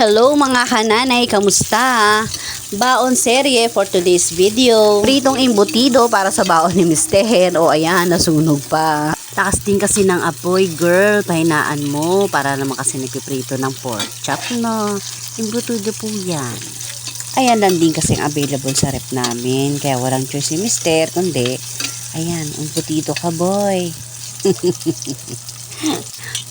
Hello mga kananay, kamusta? Baon serye for today's video. Pritong imbutido para sa baon ni Mister. O ayan, nasunog pa. Takas din kasi ng apoy, girl. Pahinaan mo para naman kasi nagpiprito ng pork chop, no? Imbutido po yan. Ayan lang din kasi available sa rep namin. Kaya walang choice si Mister, kundi, ayan, imbutido ka, boy.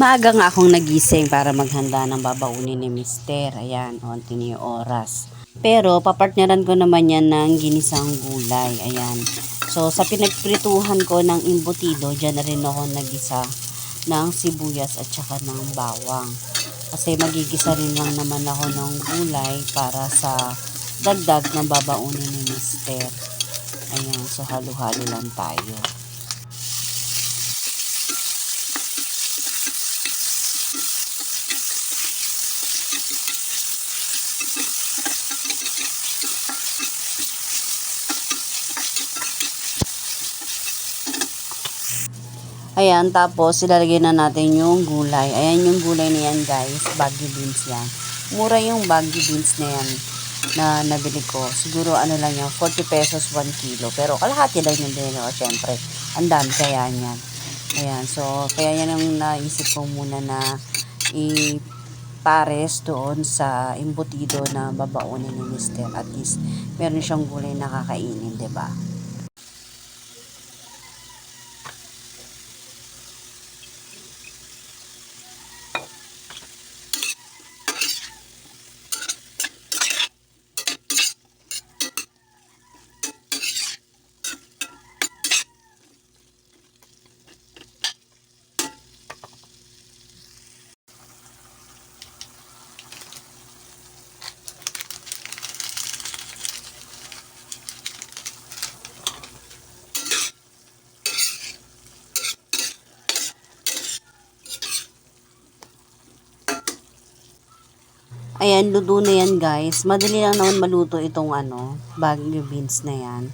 Maaga nga akong nagising para maghanda ng babaunin ni Mister. Ayan, onti na yung oras. Pero papartneran ko naman yan ng ginisang gulay. Ayan. So sa pinagprituhan ko ng imbutido, dyan na rin ako nagisa ng sibuyas at saka ng bawang. Kasi magigisa rin lang naman ako ng gulay para sa dagdag ng babaunin ni Mister. Ayan, so halo-halo lang tayo. Ayan, tapos ilalagay na natin yung gulay. Ayan yung gulay na yan, guys. Baggy beans yan. Mura yung baggy beans na yan na nabili ko. Siguro ano lang yan, 40 pesos 1 kilo. Pero kalahati lang yung dinero. Siyempre, ang dami kaya yan. Ayan, so kaya yan ang naisip ko muna na ipares doon sa imbutido na babaunin ni Mister. At least, meron siyang gulay na kakainin, diba? Ayan, luto na yan, guys. Madali lang naman maluto itong bagyo beans na yan.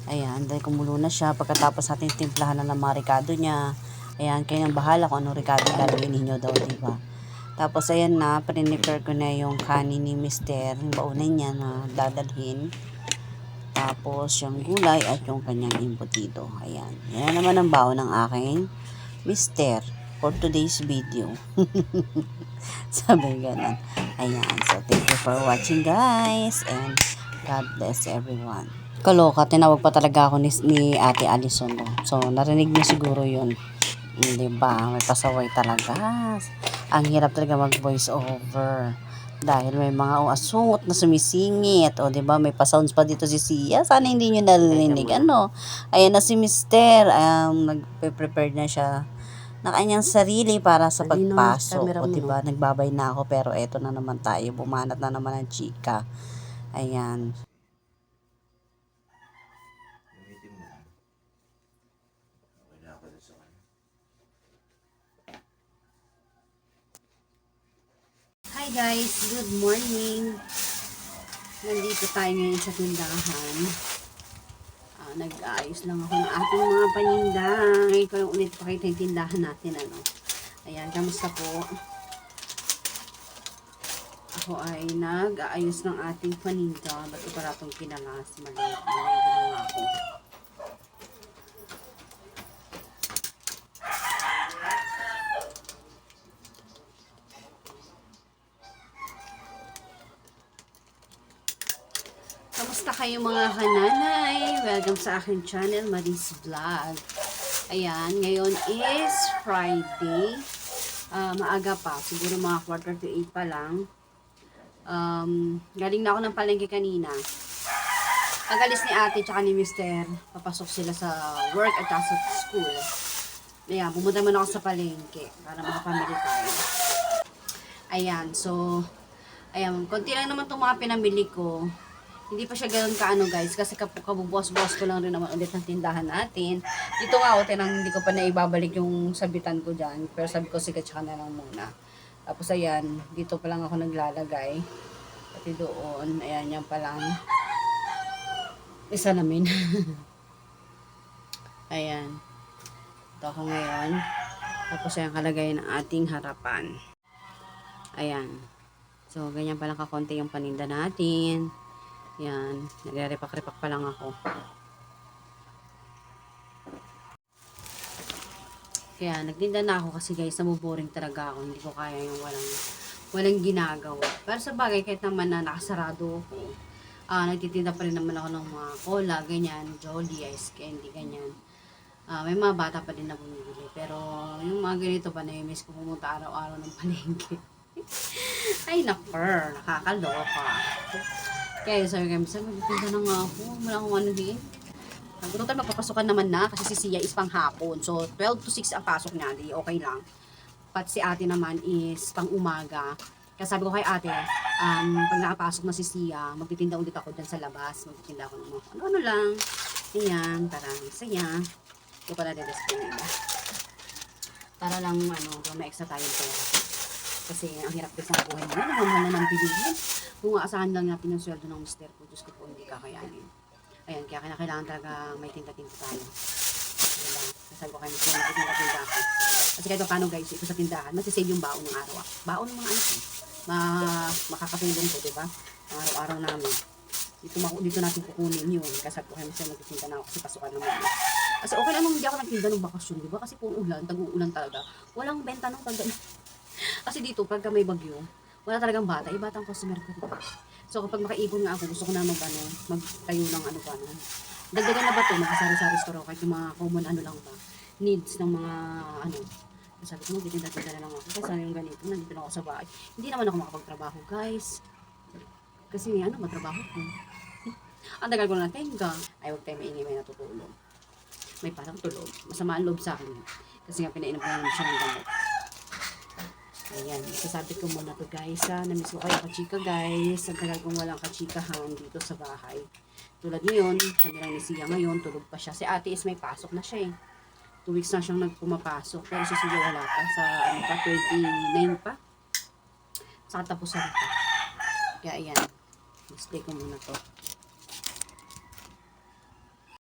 Ayan, dahil kumulo na siya. Pagkatapos natin timplahan na ng mga ricado niya. Ayan, kayo nang bahala kung anong ricado gagawin ninyo daw, diba? Tapos, ayan na, prepare ko na yung kanin ni Mister. Yung baunan niya na dadalhin. Tapos, yung gulay at yung kanyang imbutido. Ayan. Yan na naman ang baon ng aking Mister for today's video. Sabi ganun. Ayan. So, thank you for watching, guys. And God bless everyone. Kaloka, tinawag pa talaga ako ni Ate Alison. No? So, narinig niyo siguro yun. Diba? May pasaway talaga. Ang hirap talaga mag-voice over. Dahil may mga asungot na sumisingit. O, diba? May pa-sounds pa dito si Sia. Sana hindi nyo narinig. Ayan na si Mister. Nag-prepare na siya na kanyang sarili para sa pagpasok. O, diba? Nagbabay na ako. Pero eto na naman tayo. Bumanat na naman ang chika. Ayan. Hi guys, good morning. Nandito tayo ngayon sa tindahan. Nag-aayos lang ako ng ating mga paninda. Ngayon ko lang ulit pakita yung tindahan natin. Ayan, kamusta po? Ako ay nag-aayos ng ating paninda. Ba't ko pala itong kinalas? Maliit lang ako. Kamusta kayo mga kananay? Welcome sa aking channel, Maris Vlog. Ayan, ngayon is Friday. Maaga pa, siguro mga 7:45 pa lang. Galing na ako ng palengke kanina. Pag-alis ni ate tsaka ni Mister, papasok sila sa work at sa school. Ayan, pumunta muna ako sa palengke para makapamili tayo. Ayan, so, ayan, konti lang naman itong mga pinamili ko. Hindi pa siya ganoon kaano guys, kasi kabubuas-buas ko lang rin naman ulit ng tindahan natin. Dito nga ako, hindi ko pa na ibabalik yung sabitan ko dyan. Pero sabi ko, sige, tsaka na lang muna. Tapos ayan, dito pa lang ako naglalagay. Pati doon, ayan, yan pa lang. Isa namin. Ayan. Ito ako ngayon. Tapos ayan, kalagay ng ating harapan. Ayan. So, ganyan pa lang kakonti yung paninda natin. Yan, nagre-repak-repak pa lang ako. Kaya, nagtinda na ako kasi guys, nabuboring talaga ako. Hindi ko kaya yung walang ginagawa. Pero sa bagay, kahit naman na nakasarado ako, nagtitinda pa rin naman ako ng mga cola, ganyan, Jolly, ice candy, ganyan. May mga bata pa din na bumibili. Pero, yung mga ganito pa, na-miss ko pumunta araw-araw ng palengke. Ay, naker, nakakaloka. Kaya sabi ko, sabi magtitinda na nga ako, wala akong ano din. Ang total magpapasukan naman na kasi si Sia is pang hapon. So 12 to 6 ang pasok niya, di okay lang. Pati si ate naman is pang umaga. Kaya sabi ko kay ate, pag nakapasok na si Sia, magtitinda ulit ako dyan sa labas. Magtitinda ako ng mga ano lang. Ayan, para saya. Hindi ko na display nila. Para lang, may extra tayong pera. Kasi ang hirap din sa buhay mo. Mahal na ng bilihin. Kung aasahan lang natin yung sweldo ng mister ko, Diyos ko po, hindi kakayanin. Ayan, kaya kailangan talaga may tinta-tinta tayo. Diba? Sabi ko kayo, may tinta-tinta ako. Kasi kahit paano guys, ito sa tindahan, masisave yung baon ng araw. Baon ng mga anak ko. Makakatulong ko, diba? Ang araw-araw namin. Dito natin kukunin yun. Kasi sabi ko kayo, magtitinda na ako kasi pasukan naman. Kasi okay lang nung hindi ako nagtinda ng bakasyon, diba? Kasi kung ulan, tag-uulan talaga. Walang benta ng pag kasi dito, pagka may bagyo, wala talagang bata. Batang customer ko dito. So, kapag makaipon nga ako, gusto ko na magtayo ng dagdagan na ba ito, makasari-sari store kahit yung mga common lang ba, needs ng mga sabi ko, titinda-tinda na lang ako. Kasi yung ganito, nandito na ako sa bahay. Hindi naman ako makapagtrabaho, guys. Kasi matrabaho ko. Ang tagal ko na tenga. Ay, huwag tayo maingay, may natutulog. May parang tulog. Masama ang loob sa akin. Kasi nga, pinainom ko naman siya ng gamot. Ayan, sasabi ko muna to guys ha. Namiss ko kayo kachika guys. Ang tagal kong walang kachikahan dito sa bahay. Tulad ngayon, sabi lang ni Sia ngayon, tulog pa siya. Si ate is may pasok na siya eh. 2 weeks na siyang nagpumapasok. Pero si Sia wala pa. Sa 29 pa. Sa katapusan pa. Kaya ayan, display ko muna to.